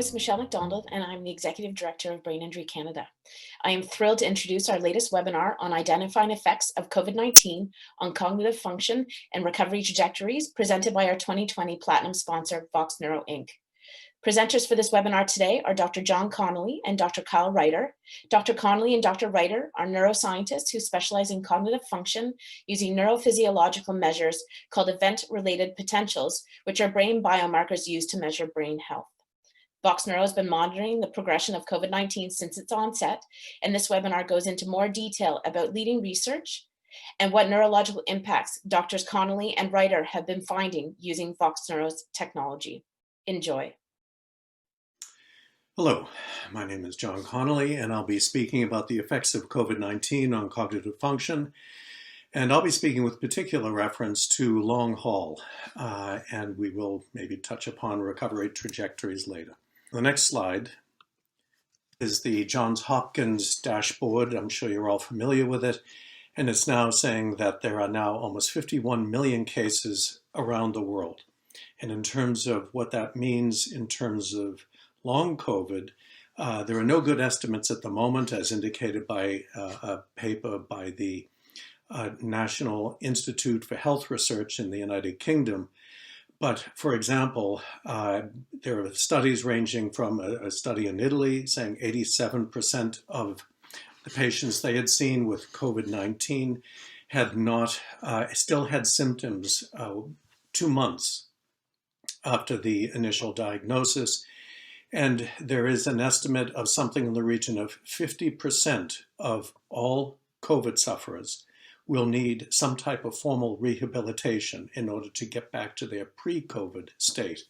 is Michelle McDonald, and I'm the Executive Director of Brain Injury Canada. I am thrilled to introduce our latest webinar on identifying effects of COVID-19 on cognitive function and recovery trajectories, presented by our 2020 Platinum sponsor, Vox Neuro Inc. Presenters for this webinar today are Dr. John Connolly and Dr. Kyle Ruiter. Dr. Connolly and Dr. Ruiter are neuroscientists who specialize in cognitive function using neurophysiological measures called event-related potentials, which are brain biomarkers used to measure brain health. Vox Neuro has been monitoring the progression of COVID-19 since its onset, and this webinar goes into more detail about leading research and what neurological impacts Drs. Connolly and Ruiter have been finding using Vox Neuro's technology. Enjoy. Hello, my name is John Connolly, and I'll be speaking about the effects of COVID-19 on cognitive function. And I'll be speaking with particular reference to long haul, and we will maybe touch upon recovery trajectories later. The next slide is the Johns Hopkins dashboard. I'm sure you're all familiar with it. And it's now saying that there are now almost 51 million cases around the world. And in terms of what that means in terms of long COVID, there are no good estimates at the moment, as indicated by a paper by the National Institute for Health Research in the United Kingdom. But for example, there are studies ranging from a study in Italy saying 87% of the patients they had seen with COVID-19 had not, still had symptoms 2 months after the initial diagnosis. And there is an estimate of something in the region of 50% of all COVID sufferers will need some type of formal rehabilitation in order to get back to their pre-COVID state.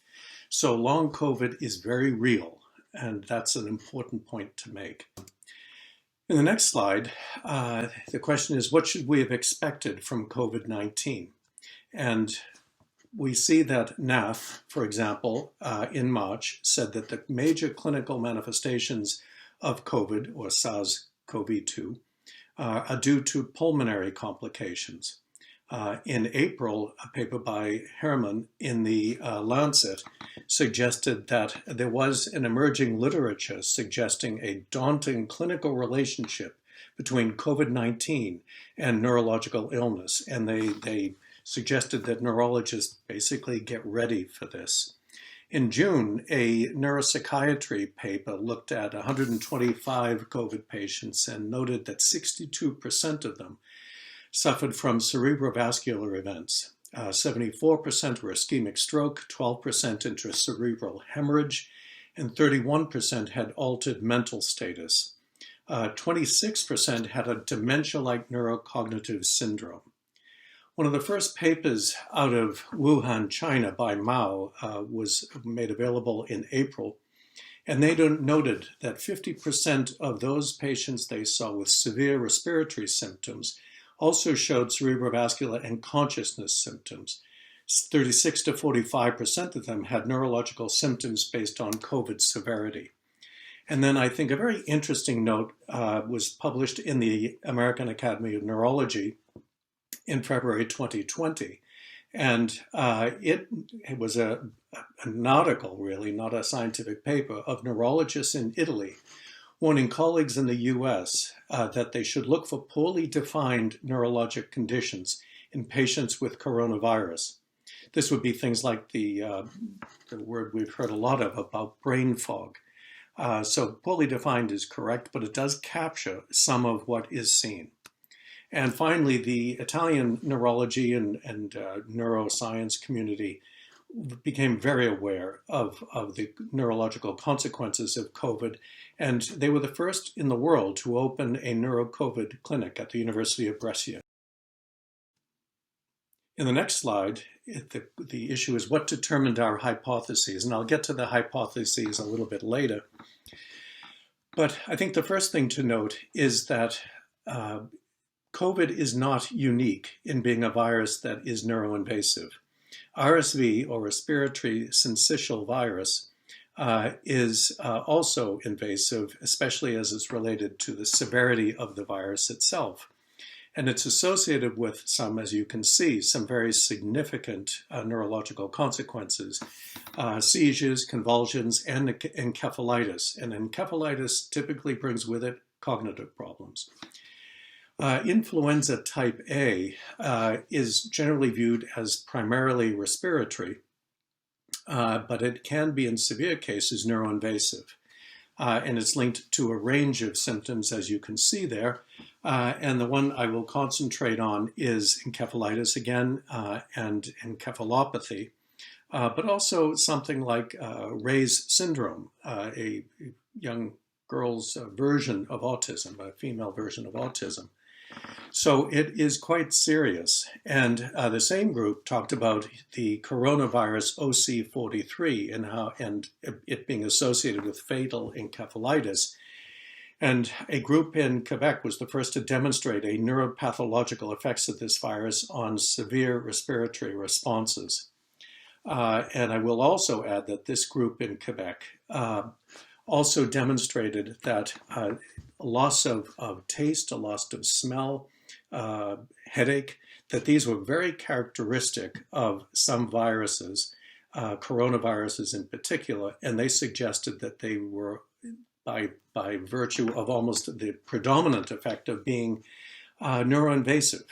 So long COVID is very real, and that's an important point to make. In the next slide, the question is, what should we have expected from COVID-19? And we see that NAF, for example, in March, said that the major clinical manifestations of COVID, or SARS-CoV-2, are due to pulmonary complications. In April, a paper by Herman in the Lancet suggested that there was an emerging literature suggesting a daunting clinical relationship between COVID-19 and neurological illness, and they suggested that neurologists basically get ready for this. In June, a neuropsychiatry paper looked at 125 COVID patients and noted that 62% of them suffered from cerebrovascular events. 74% were ischemic stroke, 12% intracerebral hemorrhage, and 31% had altered mental status. 26% had a dementia-like neurocognitive syndrome. One of the first papers out of Wuhan, China by Mao was made available in April, and they noted that 50% of those patients they saw with severe respiratory symptoms also showed cerebrovascular and consciousness symptoms. 36 to 45% of them had neurological symptoms based on COVID severity. And then I think a very interesting note was published in the American Academy of Neurology in February 2020. And it was an article, really, not a scientific paper, of neurologists in Italy warning colleagues in the US that they should look for poorly defined neurologic conditions in patients with coronavirus. This would be things like the word we've heard a lot of about brain fog. So poorly defined is correct, but it does capture some of what is seen. And finally, the Italian neurology and neuroscience community became very aware of the neurological consequences of COVID, and they were the first in the world to open a neuro-COVID clinic at the University of Brescia. In the next slide, the issue is what determined our hypotheses, and I'll get to the hypotheses a little bit later. But I think the first thing to note is that COVID is not unique in being a virus that is neuroinvasive. RSV, or respiratory syncytial virus, is also invasive, especially as it's related to the severity of the virus itself. And it's associated with some, as you can see, some very significant neurological consequences, seizures, convulsions, and encephalitis. And encephalitis typically brings with it cognitive problems. Influenza type A is generally viewed as primarily respiratory, but it can be, in severe cases, neuroinvasive. And it's linked to a range of symptoms, as you can see there. And the one I will concentrate on is encephalitis again, and encephalopathy, but also something like Ray's syndrome, a young girl's version of autism, a female version of autism. So it is quite serious. And the same group talked about the coronavirus OC43 and it being associated with fatal encephalitis. And a group in Quebec was the first to demonstrate a neuropathological effects of this virus on severe respiratory responses. And I will also add that this group in Quebec also demonstrated that a loss of taste, a loss of smell, headache, that these were very characteristic of some viruses, coronaviruses in particular, and they suggested that they were, by virtue of almost the predominant effect of being neuroinvasive.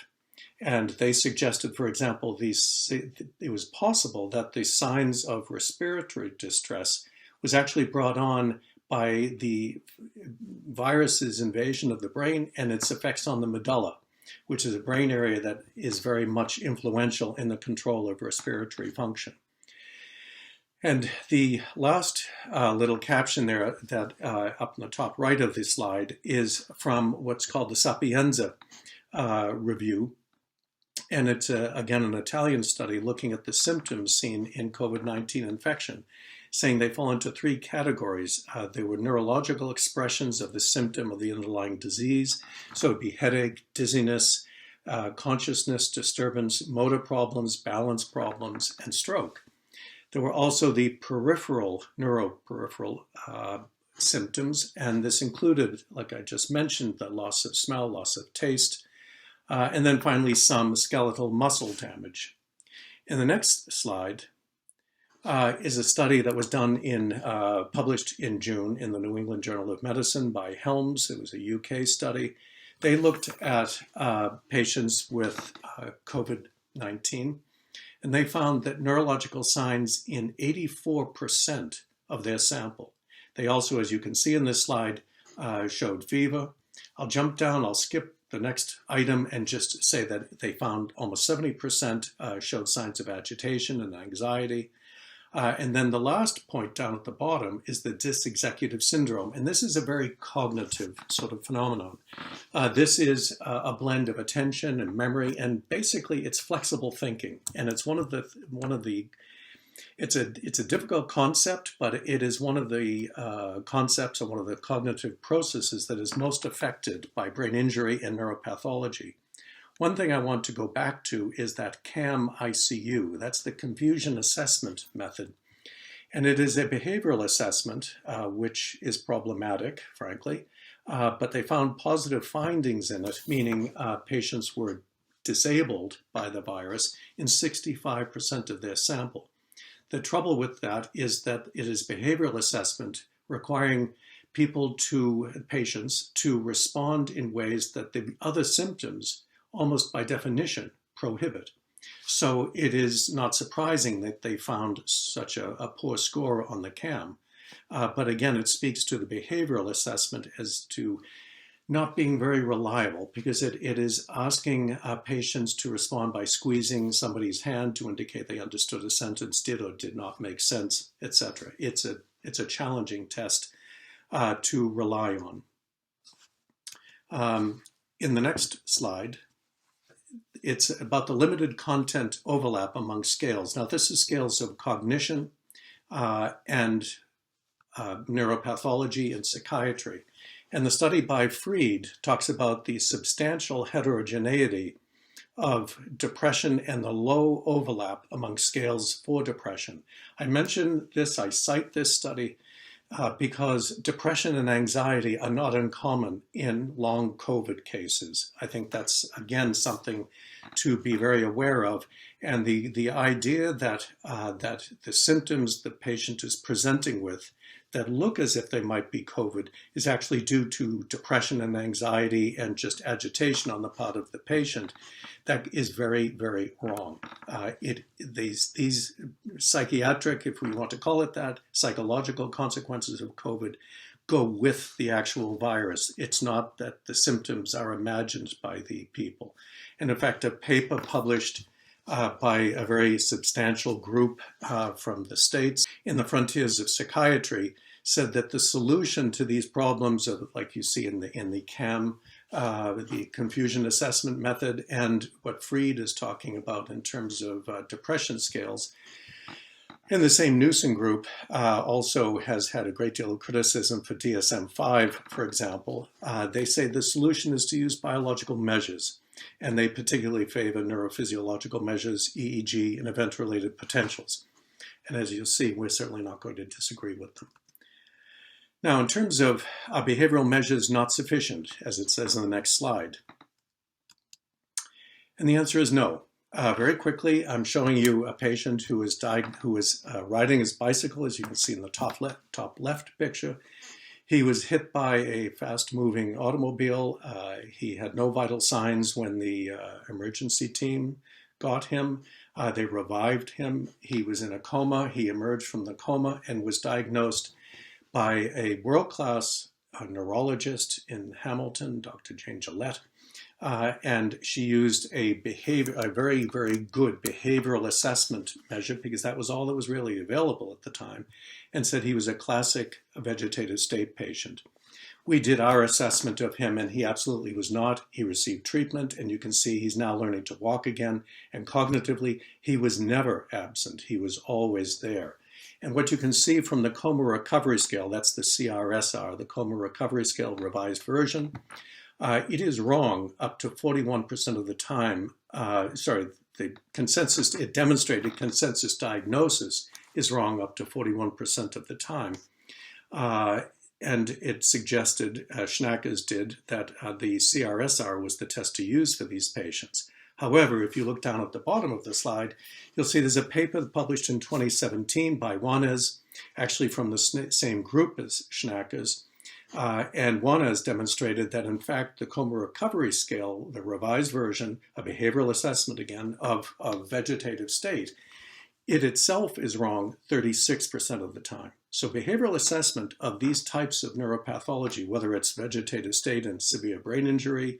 And they suggested, for example, it was possible that the signs of respiratory distress was actually brought on by the virus's invasion of the brain and its effects on the medulla, which is a brain area that is very much influential in the control of respiratory function. And the last little caption there that up in the top right of the slide is from what's called the Sapienza review. And it's, again, an Italian study looking at the symptoms seen in COVID-19 infection, saying they fall into three categories. There were neurological expressions of the symptom of the underlying disease. So it'd be headache, dizziness, consciousness disturbance, motor problems, balance problems, and stroke. There were also the neuroperipheral symptoms, and this included, like I just mentioned, the loss of smell, loss of taste, and then finally some skeletal muscle damage. In the next slide is a study that was done published in June in the New England Journal of Medicine by Helms. It was a UK study. They looked at patients with COVID-19, and they found that neurological signs in 84% of their sample. They also, as you can see in this slide, showed fever. I'll jump down, I'll skip the next item and just say that they found almost 70% showed signs of agitation and anxiety. And then the last point down at the bottom is the dysexecutive syndrome. And this is a very cognitive sort of phenomenon. This is a blend of attention and memory, and basically it's flexible thinking. And it's it's a difficult concept, but it is one of the concepts or one of the cognitive processes that is most affected by brain injury and neuropathology. One thing I want to go back to is that CAM-ICU. That's the confusion assessment method. And it is a behavioral assessment, which is problematic, frankly, but they found positive findings in it, meaning patients were disabled by the virus in 65% of their sample. The trouble with that is that it is behavioral assessment requiring patients to respond in ways that the other symptoms, almost by definition, prohibit. So it is not surprising that they found such a poor score on the CAM. But again, it speaks to the behavioral assessment as to not being very reliable, because it is asking patients to respond by squeezing somebody's hand to indicate they understood a sentence, did or did not make sense, etc. It's a challenging test to rely on. In the next slide, it's about the limited content overlap among scales. Now, this is scales of cognition and neuropathology and psychiatry. And the study by Fried talks about the substantial heterogeneity of depression and the low overlap among scales for depression. I mention this, I cite this study because depression and anxiety are not uncommon in long COVID cases. I think that's, again, something to be very aware of. And the idea that, that the symptoms the patient is presenting with that look as if they might be COVID is actually due to depression and anxiety and just agitation on the part of the patient, that is very, very wrong. These psychiatric, if we want to call it that, psychological consequences of COVID go with the actual virus. It's not that the symptoms are imagined by the people. And in fact, a paper published by a very substantial group from the States in the Frontiers of Psychiatry said that the solution to these problems, like you see in the CAM, the confusion assessment method, and what Fried is talking about in terms of depression scales, and the same Newson group also has had a great deal of criticism for DSM-5, for example. They say the solution is to use biological measures, and they particularly favor neurophysiological measures, EEG, and event-related potentials. And as you'll see, we're certainly not going to disagree with them. Now, in terms of behavioral measures not sufficient, as it says in the next slide. And the answer is no. Very quickly, I'm showing you a patient who is riding his bicycle, as you can see in the top left picture. He was hit by a fast-moving automobile. He had no vital signs when the emergency team got him. They revived him. He was in a coma. He emerged from the coma and was diagnosed by a world-class neurologist in Hamilton, Dr. Jane Gillette. And she used a very, very good behavioral assessment measure, because that was all that was really available at the time, and said he was a classic vegetative state patient. We did our assessment of him, and he absolutely was not. He received treatment, and you can see he's now learning to walk again. And cognitively, he was never absent. He was always there. And what you can see from the coma recovery scale, that's the CRSR, the coma recovery scale revised version, it is wrong up to 41% of the time. The consensus, it demonstrated consensus diagnosis is wrong up to 41% of the time. And it suggested, Schnackers did, that the CRSR was the test to use for these patients. However, if you look down at the bottom of the slide, you'll see there's a paper published in 2017 by Juanez, actually from the same group as Schnackers. And Juanez demonstrated that, in fact, the coma recovery scale, the revised version, a behavioral assessment again of vegetative state, it itself is wrong 36% of the time. So behavioral assessment of these types of neuropathology, whether it's vegetative state and severe brain injury,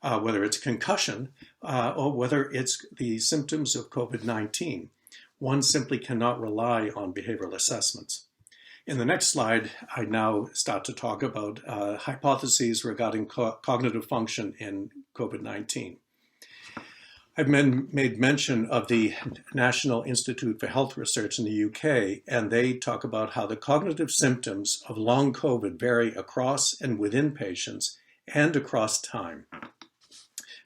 whether it's concussion, or whether it's the symptoms of COVID-19, one simply cannot rely on behavioral assessments. In the next slide, I now start to talk about hypotheses regarding cognitive function in COVID-19. I've made mention of the National Institute for Health Research in the UK, and they talk about how the cognitive symptoms of long COVID vary across and within patients and across time.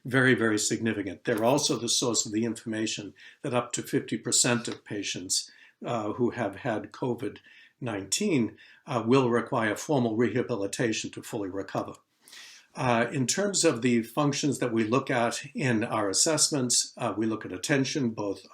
Very, very significant. They're also the source of the information that up to 50% of patients who have had COVID-19 will require formal rehabilitation to fully recover. In terms of the functions that we look at in our assessments, we look at attention, both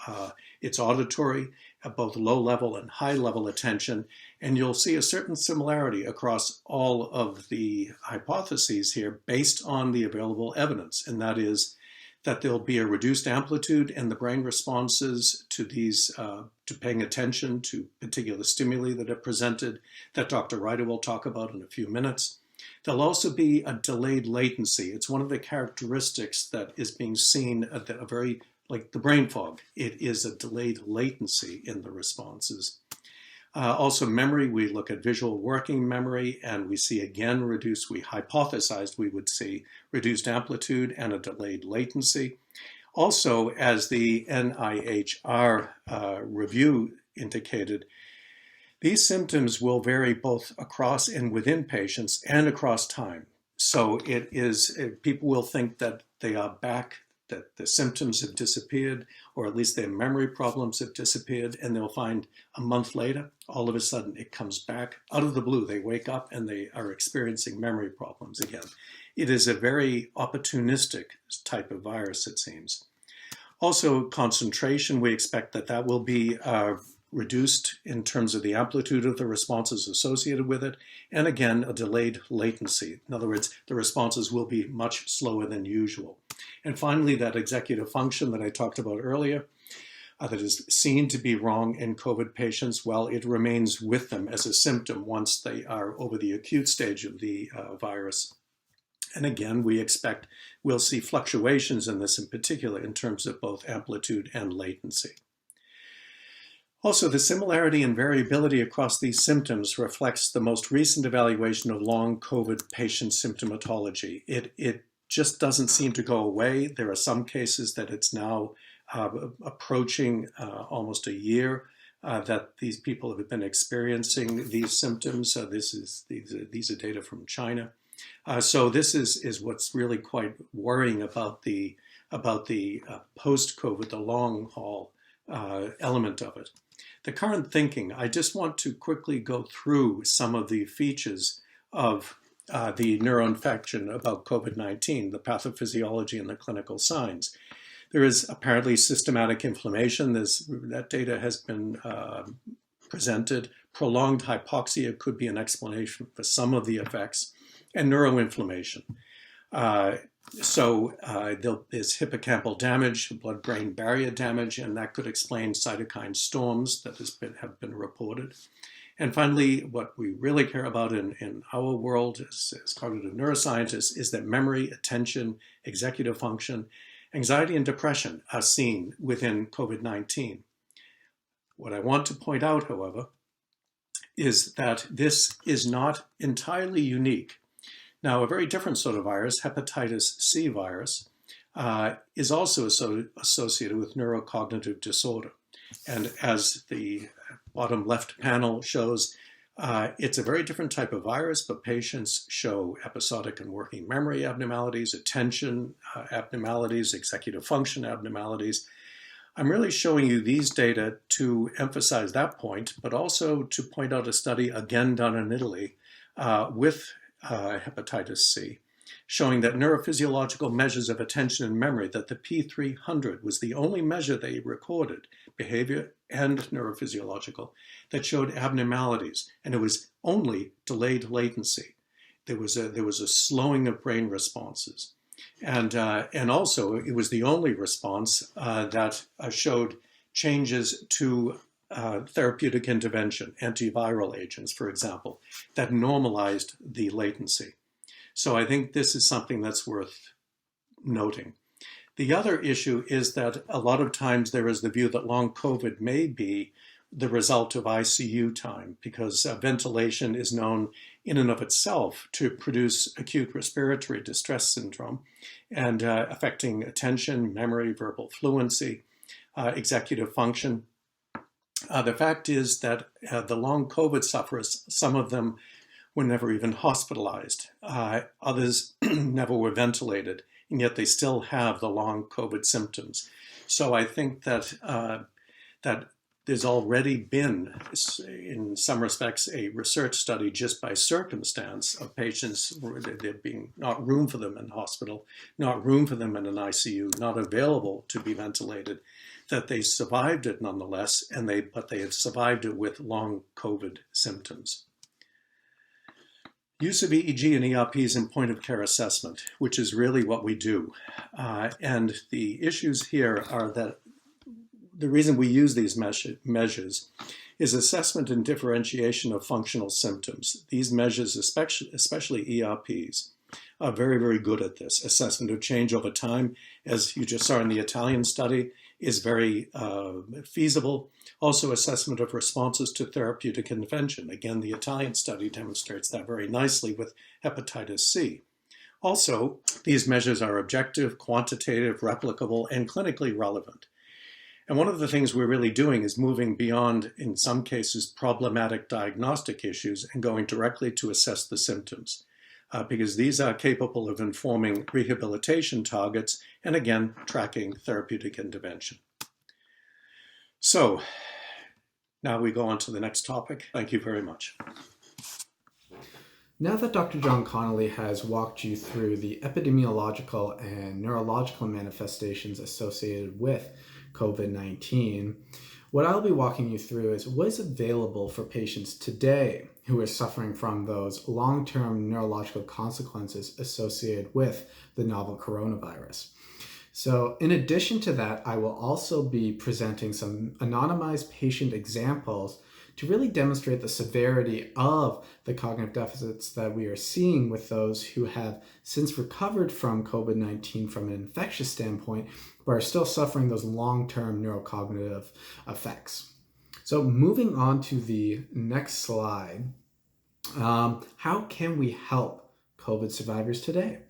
it's auditory, both low-level and high-level attention, and you'll see a certain similarity across all of the hypotheses here based on the available evidence, and that is that there'll be a reduced amplitude in the brain responses to these, to paying attention to particular stimuli that are presented, that Dr. Ruiter will talk about in a few minutes. There'll also be a delayed latency. It's one of the characteristics that is being seen at a very, like the brain fog. It is a delayed latency in the responses. Also memory, we look at visual working memory, and we see again reduced, we hypothesized we would see reduced amplitude and a delayed latency. Also, as the NIHR review indicated, these symptoms will vary both across and within patients and across time. So it is, people will think that they are back that the symptoms have disappeared, or at least their memory problems have disappeared, and they'll find a month later, all of a sudden it comes back out of the blue. They wake up and they are experiencing memory problems again. It is a very opportunistic type of virus, it seems. Also, concentration, we expect that that will be reduced in terms of the amplitude of the responses associated with it, and again, a delayed latency. In other words, the responses will be much slower than usual. And finally, that executive function that I talked about earlier, that is seen to be wrong in COVID patients, well, it remains with them as a symptom once they are over the acute stage of the virus. And again, we expect we'll see fluctuations in this in particular in terms of both amplitude and latency. Also, the similarity and variability across these symptoms reflects the most recent evaluation of long COVID patient symptomatology. It just doesn't seem to go away. There are some cases that it's now approaching almost a year that these people have been experiencing these symptoms. These are data from China. So this is what's really quite worrying about the post-COVID, the long haul element of it. The current thinking, I just want to quickly go through some of the features of the neuroinfection about COVID-19, the pathophysiology and the clinical signs. There is apparently systematic inflammation. That data has been presented. Prolonged hypoxia could be an explanation for some of the effects, and neuroinflammation. There's hippocampal damage, blood-brain barrier damage, and that could explain cytokine storms that have been reported. And finally, what we really care about in our world as cognitive neuroscientists is that memory, attention, executive function, anxiety, and depression are seen within COVID-19. What I want to point out, however, is that this is not entirely unique. Now, a very different sort of virus, hepatitis C virus, is also associated with neurocognitive disorder. And as the bottom left panel shows, it's a very different type of virus, but patients show episodic and working memory abnormalities, attention abnormalities, executive function abnormalities. I'm really showing you these data to emphasize that point, but also to point out a study again done in Italy with hepatitis C, showing that neurophysiological measures of attention and memory, that the P300 was the only measure they recorded, behavior and neurophysiological, that showed abnormalities, and it was only delayed latency. There was a slowing of brain responses, and also it was the only response that showed changes to therapeutic intervention, antiviral agents, for example, that normalized the latency. So I think this is something that's worth noting. The other issue is that a lot of times there is the view that long COVID may be the result of ICU time, because ventilation is known in and of itself to produce acute respiratory distress syndrome and affecting attention, memory, verbal fluency, executive function. The fact is that the long COVID sufferers, some of them were never even hospitalized. Others never were ventilated, and yet they still have the long COVID symptoms. So I think that that there's already been, in some respects, a research study just by circumstance of patients where there being not room for them in hospital, not room for them in an ICU, not available to be ventilated, that they survived it nonetheless, but they had survived it with long COVID symptoms. Use of EEG and ERPs in point-of-care assessment, which is really what we do. And the issues here are that the reason we use these measures is assessment and differentiation of functional symptoms. These measures, especially ERPs, are very, very good at this. Assessment of change over time, as you just saw in the Italian study, is very feasible. Also, assessment of responses to therapeutic intervention. Again, the Italian study demonstrates that very nicely with hepatitis C. Also, these measures are objective, quantitative, replicable, and clinically relevant. And one of the things we're really doing is moving beyond, in some cases, problematic diagnostic issues and going directly to assess the symptoms. because these are capable of informing rehabilitation targets and, again, tracking therapeutic intervention. So now we go on to the next topic. Thank you very much. Now that Dr. John Connolly has walked you through the epidemiological and neurological manifestations associated with COVID-19, what I'll be walking you through is what is available for patients today who are suffering from those long-term neurological consequences associated with the novel coronavirus. So in addition to that, I will also be presenting some anonymized patient examples to really demonstrate the severity of the cognitive deficits that we are seeing with those who have since recovered from COVID-19 from an infectious standpoint, but are still suffering those long-term neurocognitive effects. So moving on to the next slide, how can we help COVID survivors today?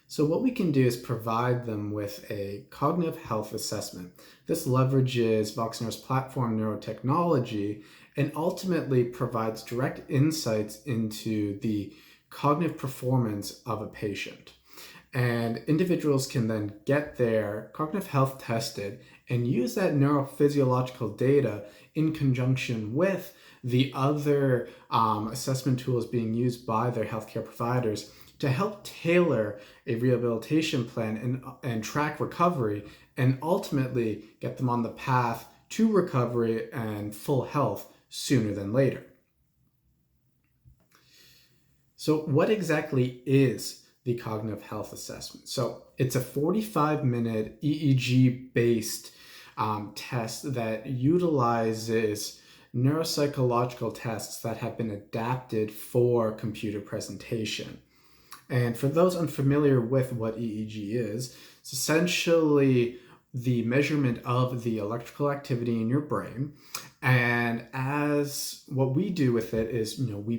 So what we can do is provide them with a cognitive health assessment. This leverages VoxNeur's platform neurotechnology and ultimately provides direct insights into the cognitive performance of a patient. And individuals can then get their cognitive health tested and use that neurophysiological data in conjunction with the other assessment tools being used by their healthcare providers to help tailor a rehabilitation plan and track recovery and ultimately get them on the path to recovery and full health sooner than later. So what exactly is the cognitive health assessment? So it's a 45-minute EEG-based test that utilizes neuropsychological tests that have been adapted for computer presentation. And for those unfamiliar with what EEG is, it's essentially the measurement of the electrical activity in your brain. And as what we do with it is, we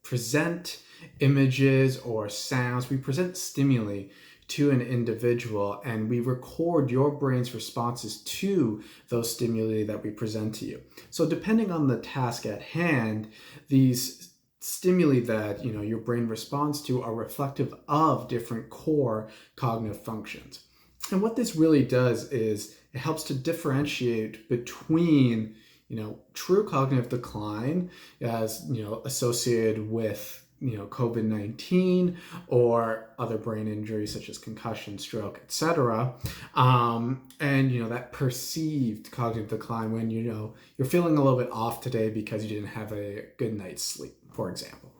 present images or sounds, we present stimuli to an individual, and we record your brain's responses to those stimuli that we present to you. So depending on the task at hand, these stimuli that your brain responds to are reflective of different core cognitive functions. And what this really does is it helps to differentiate between true cognitive decline as associated with COVID-19 or other brain injuries such as concussion, stroke, etc. And that perceived cognitive decline when you're feeling a little bit off today because you didn't have a good night's sleep, for example.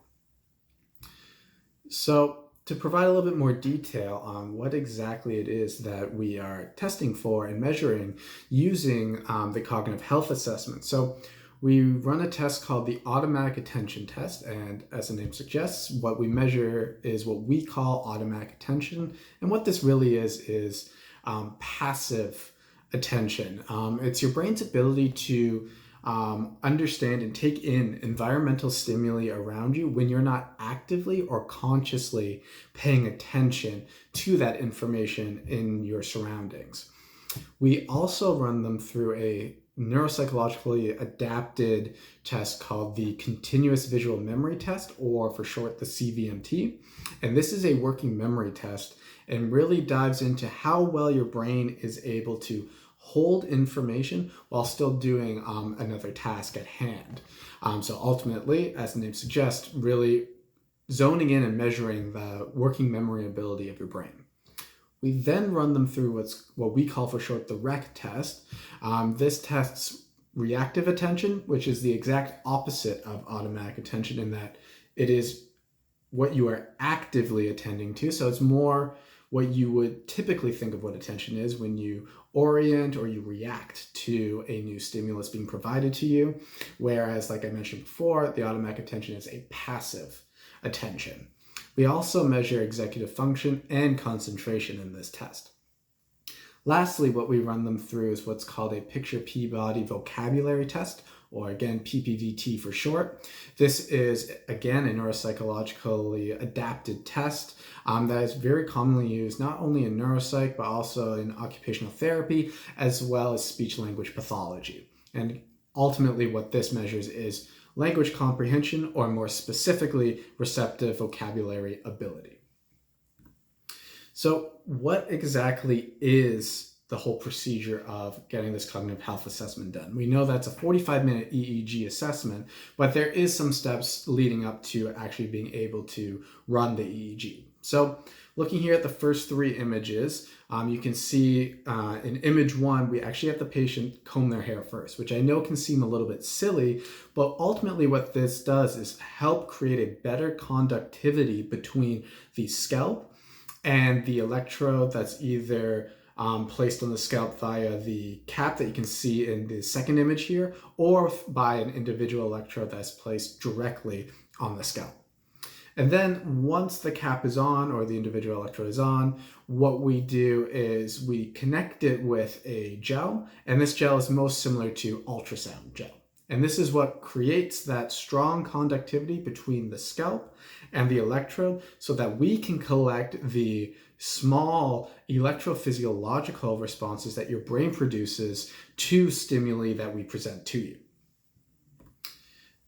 So to provide a little bit more detail on what exactly it is that we are testing for and measuring using the cognitive health assessment. So we run a test called the automatic attention test, and as the name suggests, what we measure is what we call automatic attention. And what this really is passive attention. It's your brain's ability to understand and take in environmental stimuli around you when you're not actively or consciously paying attention to that information in your surroundings. We also run them through a neuropsychologically adapted test called the Continuous Visual Memory Test, or for short, the CVMT. And this is a working memory test and really dives into how well your brain is able to hold information while still doing another task at hand. So ultimately, as the name suggests, really zoning in and measuring the working memory ability of your brain. We then run them through what we call for short the REC test. This tests reactive attention, which is the exact opposite of automatic attention in that it is what you are actively attending to. So it's more what you would typically think of what attention is when you orient or you react to a new stimulus being provided to you. Whereas, like I mentioned before, the automatic attention is a passive attention. We also measure executive function and concentration in this test. Lastly, what we run them through is what's called a Picture Peabody Vocabulary Test, or again, PPVT for short. This is, again, a neuropsychologically adapted test that is very commonly used not only in neuropsych, but also in occupational therapy, as well as speech-language pathology. And ultimately, what this measures is language comprehension, or more specifically, receptive vocabulary ability. So what exactly is the whole procedure of getting this cognitive health assessment done? We know that's a 45-minute EEG assessment, but there is some steps leading up to actually being able to run the EEG. So looking here at the first three images, you can see in image one, we actually have the patient comb their hair first, which I know can seem a little bit silly, but ultimately what this does is help create a better conductivity between the scalp and the electrode that's either placed on the scalp via the cap that you can see in the second image here, or by an individual electrode that's placed directly on the scalp. And then once the cap is on or the individual electrode is on, what we do is we connect it with a gel, and this gel is most similar to ultrasound gel. And this is what creates that strong conductivity between the scalp and the electrode so that we can collect the small electrophysiological responses that your brain produces to stimuli that we present to you.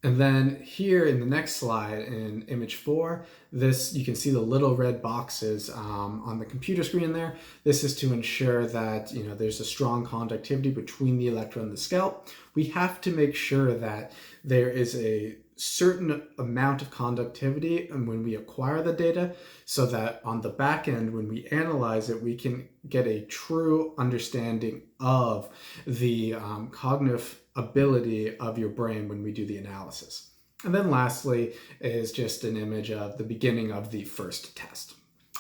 And then here in the next slide, in image 4, you can see the little red boxes on the computer screen there. This is to ensure that there's a strong conductivity between the electrode and the scalp. We have to make sure that there is a certain amount of conductivity and when we acquire the data, so that on the back end, when we analyze it, we can get a true understanding of the cognitive ability of your brain when we do the analysis. And then lastly is just an image of the beginning of the first test.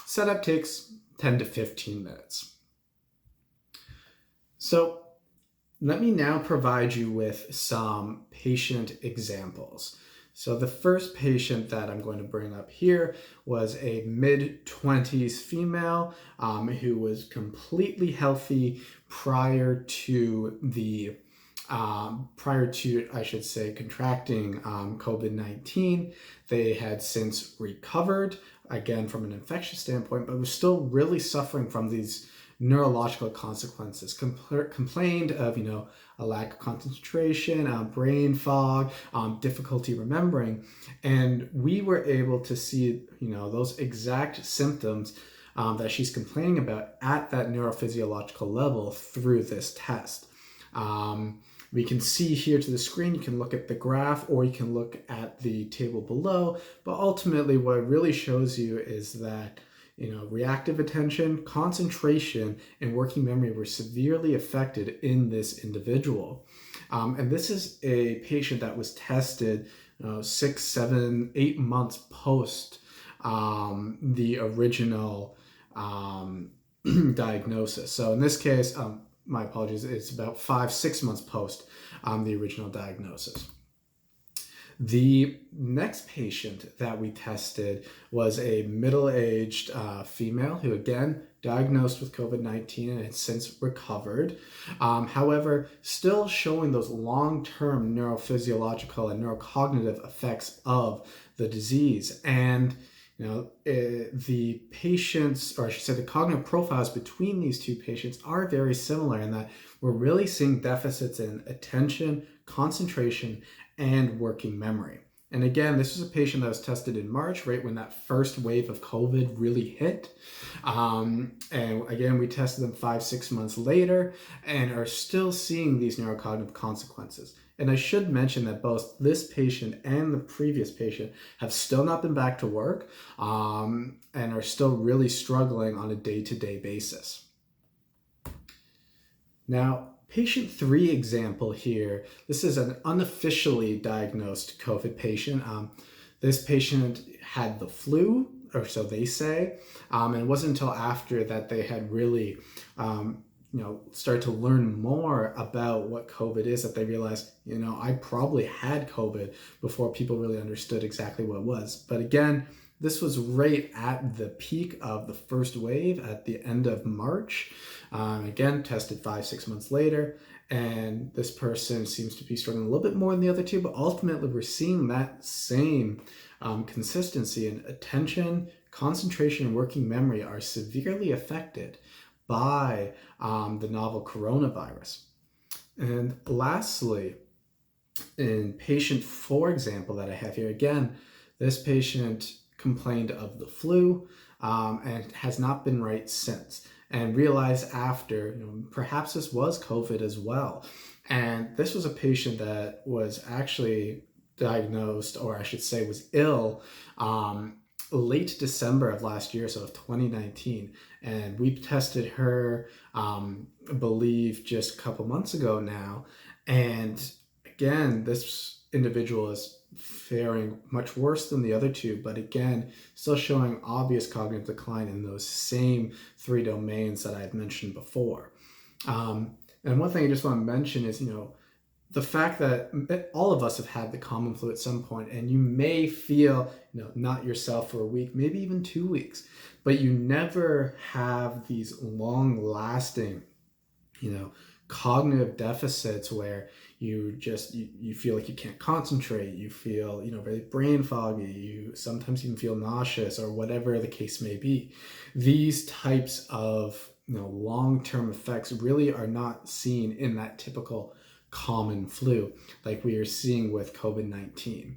Setup takes 10 to 15 minutes. So let me now provide you with some patient examples. So the first patient that I'm going to bring up here was a mid-20s female who was completely healthy prior to, I should say, contracting COVID-19. They had since recovered, again, from an infectious standpoint, but was still really suffering from these neurological consequences, complained of, a lack of concentration, brain fog, difficulty remembering. And we were able to see, those exact symptoms that she's complaining about at that neurophysiological level through this test. We can see here to the screen, you can look at the graph or you can look at the table below, but ultimately what it really shows you is that reactive attention, concentration, and working memory were severely affected in this individual. And this is a patient that was tested 6, 7, 8 months post the original diagnosis. So in this case, my apologies, it's about 5, 6 months post the original diagnosis. The next patient that we tested was a middle-aged female who, again, diagnosed with COVID-19 and had since recovered. However, still showing those long-term neurophysiological and neurocognitive effects of the disease. And the patients, or I should say the cognitive profiles between these two patients are very similar in that we're really seeing deficits in attention, concentration, and working memory. And again, this was a patient that was tested in March, right when that first wave of COVID really hit. And again, we tested them 5, 6 months later and are still seeing these neurocognitive consequences. And I should mention that both this patient and the previous patient have still not been back to work and are still really struggling on a day-to-day basis. Now, patient 3 example here, this is an unofficially diagnosed COVID patient. This patient had the flu, or so they say, and it wasn't until after that they had really started to learn more about what COVID is that they realized, I probably had COVID before people really understood exactly what it was. But again, this was right at the peak of the first wave at the end of March. Again, tested 5, 6 months later, and this person seems to be struggling a little bit more than the other two, but ultimately we're seeing that same consistency in attention, concentration, and working memory are severely affected by the novel coronavirus. And lastly, In patient 4 example that I have here, again, this patient complained of the flu and has not been right since, and realized after, perhaps this was COVID as well. And this was a patient that was actually diagnosed, or I should say was ill, late December of last year, so of 2019. And we tested her, I believe, just a couple months ago now. And again, this individual is faring much worse than the other two, but again, still showing obvious cognitive decline in those same 3 domains that I had mentioned before. And one thing I just want to mention is, the fact that all of us have had the common flu at some point, and you may feel, not yourself for a week, maybe even 2 weeks, but you never have these long-lasting, cognitive deficits where you feel like you can't concentrate, you feel, very brain foggy, you sometimes even feel nauseous, or whatever the case may be. These types of, long-term effects really are not seen in that typical common flu like we are seeing with COVID-19.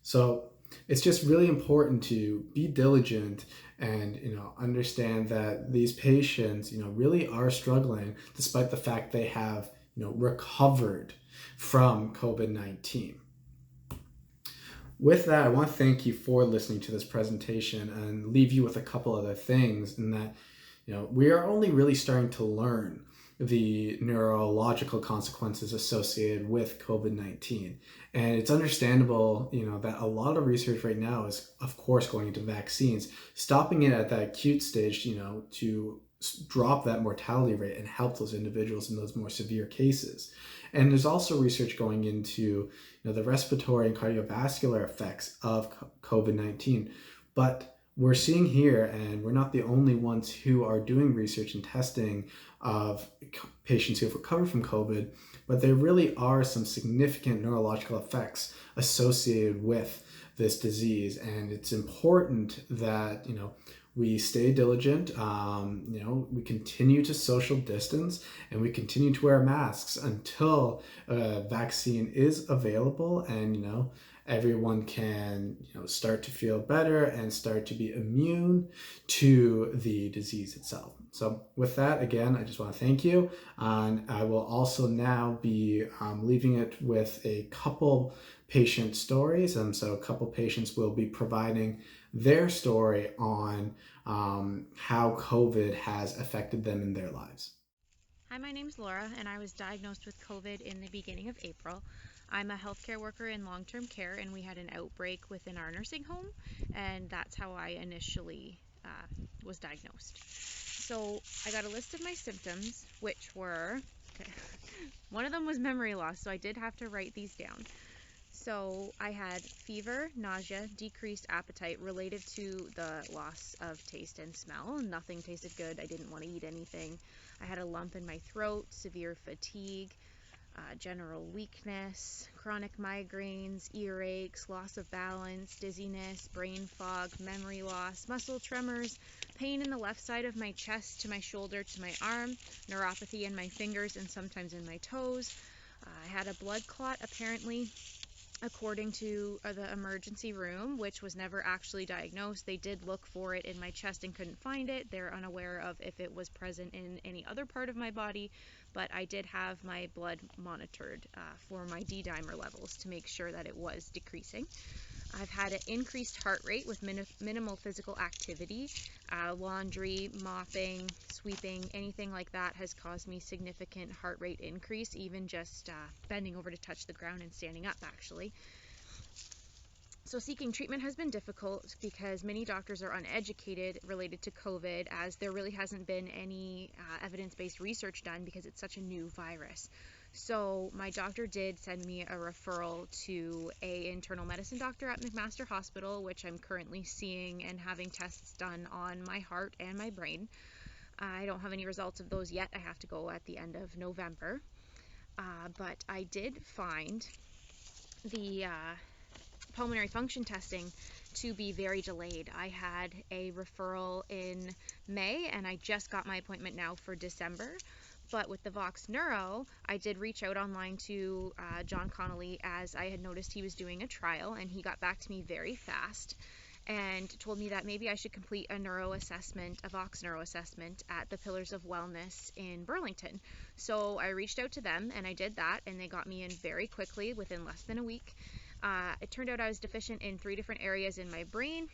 So it's just really important to be diligent and understand that these patients really are struggling despite the fact they have recovered from COVID-19. With that, I want to thank you for listening to this presentation and leave you with a couple other things, in that we are only really starting to learn the neurological consequences associated with COVID-19. And it's understandable, that a lot of research right now is, of course, going into vaccines, stopping it at that acute stage, to drop that mortality rate and help those individuals in those more severe cases. And there's also research going into, the respiratory and cardiovascular effects of COVID-19. But we're seeing here, and we're not the only ones who are doing research and testing of patients who have recovered from COVID, but there really are some significant neurological effects associated with this disease. And it's important that, we stay diligent, we continue to social distance, and we continue to wear masks until a vaccine is available, and, everyone can start to feel better and start to be immune to the disease itself. So with that, again, I just want to thank you. And I will also now be leaving it with a couple patient stories. And so a couple patients will be providing their story on how COVID has affected them in their lives. Hi, my name's Laura, and I was diagnosed with COVID in the beginning of April. I'm a healthcare worker in long-term care, and we had an outbreak within our nursing home, and that's how I initially was diagnosed. So I got a list of my symptoms, which were, one of them was memory loss, so I did have to write these down. So I had fever, nausea, decreased appetite related to the loss of taste and smell. Nothing tasted good. I didn't want to eat anything. I had a lump in my throat, severe fatigue, general weakness, chronic migraines, earaches, loss of balance, dizziness, brain fog, memory loss, muscle tremors, pain in the left side of my chest to my shoulder to my arm, neuropathy in my fingers and sometimes in my toes. I had a blood clot, apparently, according to the emergency room, which was never actually diagnosed. They did look for it in my chest and couldn't find it. They're unaware of if it was present in any other part of my body, but I did have my blood monitored for my D-dimer levels to make sure that it was decreasing. I've had an increased heart rate with minimal physical activity. Laundry, mopping, sweeping, anything like that has caused me significant heart rate increase, even just bending over to touch the ground and standing up, actually. So seeking treatment has been difficult because many doctors are uneducated related to COVID, as there really hasn't been any evidence-based research done because it's such a new virus. So my doctor did send me a referral to an internal medicine doctor at McMaster Hospital, which I'm currently seeing and having tests done on my heart and my brain. I don't have any results of those yet. I have to go at the end of November. But I did find the pulmonary function testing to be very delayed. I had a referral in May and I just got my appointment now for December. But with the Vox Neuro, I did reach out online to John Connolly, as I had noticed he was doing a trial, and he got back to me very fast and told me that maybe I should complete a Vox Neuro assessment at the Pillars of Wellness in Burlington. So I reached out to them and I did that, and they got me in very quickly, within less than a week. It turned out I was deficient in 3 different areas in my brain: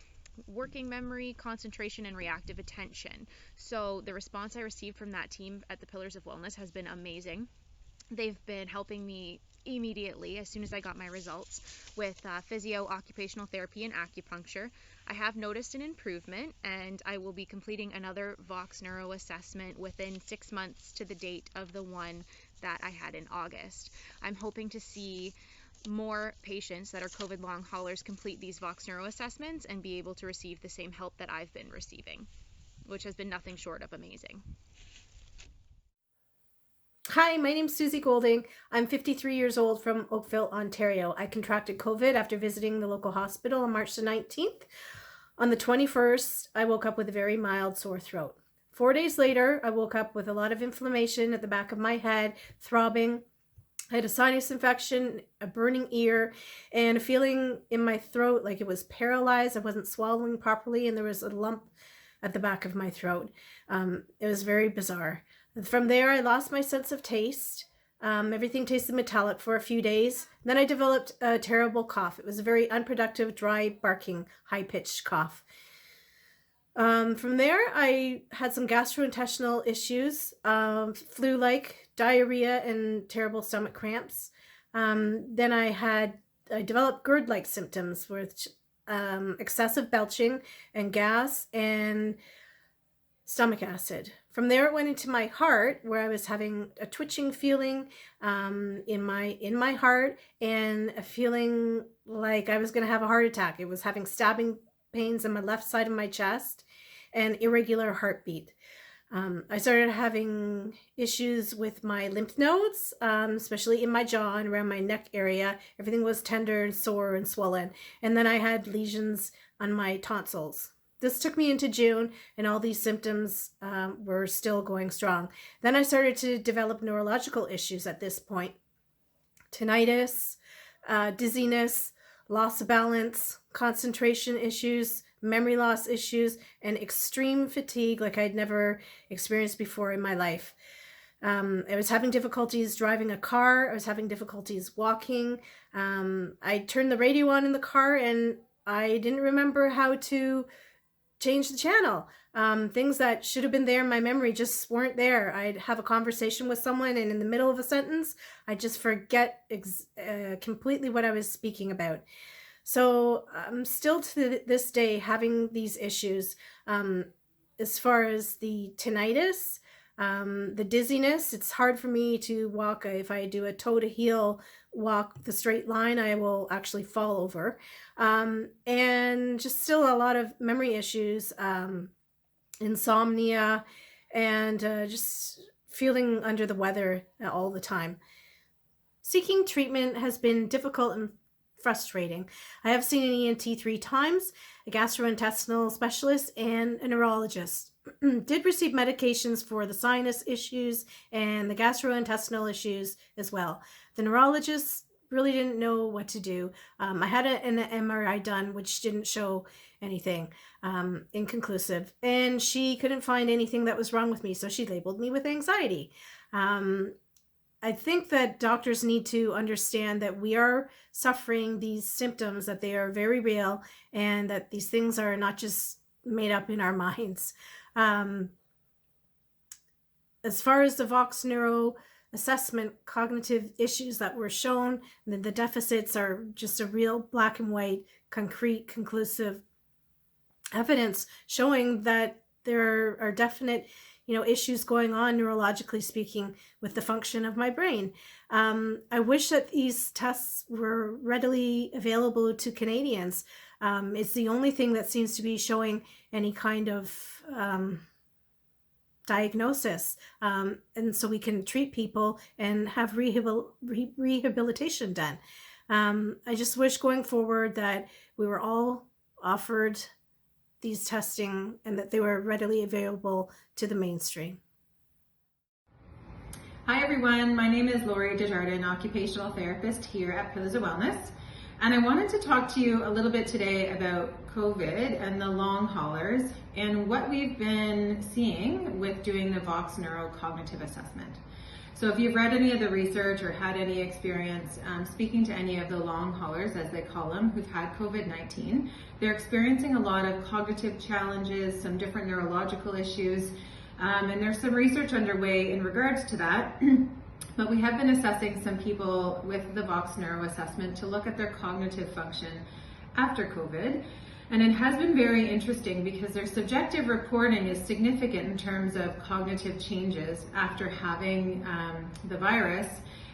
working memory, concentration, and reactive attention. So the response I received from that team at the Pillars of Wellness has been amazing. They've been helping me immediately as soon as I got my results with physio, occupational therapy, and acupuncture. I have noticed an improvement, and I will be completing another Vox Neuro assessment within 6 months to the date of the one that I had in August. I'm hoping to see more patients that are COVID long haulers complete these Vox Neuro assessments and be able to receive the same help that I've been receiving, which has been nothing short of amazing. Hi, my name's Susie Golding. I'm 53 years old from Oakville, Ontario. I contracted COVID after visiting the local hospital on March the 19th. On the 21st, I woke up with a very mild sore throat. 4 days later, I woke up with a lot of inflammation at the back of my head, throbbing. I had a sinus infection, a burning ear, and a feeling in my throat like it was paralyzed. I wasn't swallowing properly, and there was a lump at the back of my throat. It was very bizarre. From there, I lost my sense of taste. Everything tasted metallic for a few days. Then I developed a terrible cough. It was a very unproductive, dry, barking, high-pitched cough. From there, I had some gastrointestinal issues, flu-like, diarrhea, and terrible stomach cramps. Then I developed GERD-like symptoms with excessive belching and gas and stomach acid. From there, it went into my heart, where I was having a twitching feeling in my heart, and a feeling like I was going to have a heart attack. It was having stabbing pains in my left side of my chest and irregular heartbeat. I started having issues with my lymph nodes, especially in my jaw and around my neck area. Everything was tender and sore and swollen. And then I had lesions on my tonsils. This took me into June, and all these symptoms were still going strong. Then I started to develop neurological issues at this point. Tinnitus, dizziness, loss of balance, concentration issues, memory loss issues, and extreme fatigue like I'd never experienced before in my life. I was having difficulties driving a car. I was having difficulties walking. I turned the radio on in the car, and I didn't remember how to change the channel. Things that should have been there in my memory just weren't there. I'd have a conversation with someone, and in the middle of a sentence, I'd just forget completely what I was speaking about. So I'm still to this day having these issues. As far as the tinnitus, the dizziness, it's hard for me to walk. If I do a toe to heel walk the straight line, I will actually fall over. And just still a lot of memory issues, insomnia, and just feeling under the weather all the time. Seeking treatment has been difficult and frustrating. I have seen an ENT 3 times, a gastrointestinal specialist, and a neurologist. Did receive medications for the sinus issues and the gastrointestinal issues as well. The neurologist really didn't know what to do. I had an MRI done, which didn't show anything, inconclusive. And she couldn't find anything that was wrong with me, so she labeled me with anxiety. I think that doctors need to understand that we are suffering these symptoms, that they are very real, and that these things are not just made up in our minds. As far as the Vox Neuro assessment, cognitive issues that were shown, the deficits are just a real black and white, concrete, conclusive evidence showing that there are definite issues going on neurologically speaking with the function of my brain. I wish that these tests were readily available to Canadians. It's the only thing that seems to be showing any kind of diagnosis, and so we can treat people and have rehabilitation done. I just wish going forward that we were all offered these testing and that they were readily available to the mainstream. Hi everyone, my name is Desjardins, occupational therapist here at Pillars of Wellness, and I wanted to talk to you a little bit today about COVID and the long haulers and what we've been seeing with doing the Vox neurocognitive assessment. So if you've read any of the research or had any experience speaking to any of the long haulers, as they call them, who've had COVID-19, they're experiencing a lot of cognitive challenges, some different neurological issues, and there's some research underway in regards to that. But we have been assessing some people with the Vox neuro assessment to look at their cognitive function after COVID. And it has been very interesting because their subjective reporting is significant in terms of cognitive changes after having the virus.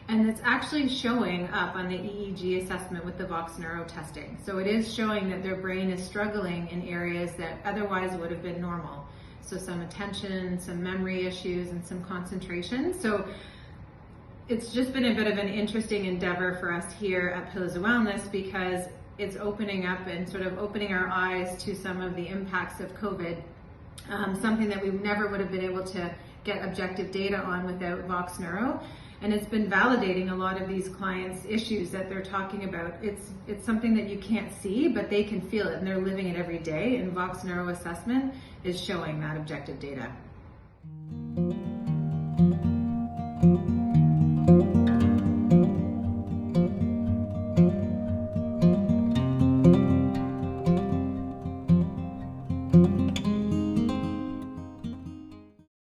And it's actually showing up on the EEG assessment with the Vox neuro testing. So it is showing that their brain is struggling in areas that otherwise would have been normal. So some attention, some memory issues, and some concentration. So it's just been a bit of an interesting endeavor for us here at Pillars of Wellness because it's opening up and sort of opening our eyes to some of the impacts of COVID, something that we never would have been able to get objective data on without Vox neuro. And it's been validating a lot of these clients' issues that they're talking about. It's something that you can't see, but they can feel it and they're living it every day. And Vox neuro assessment is showing that objective data.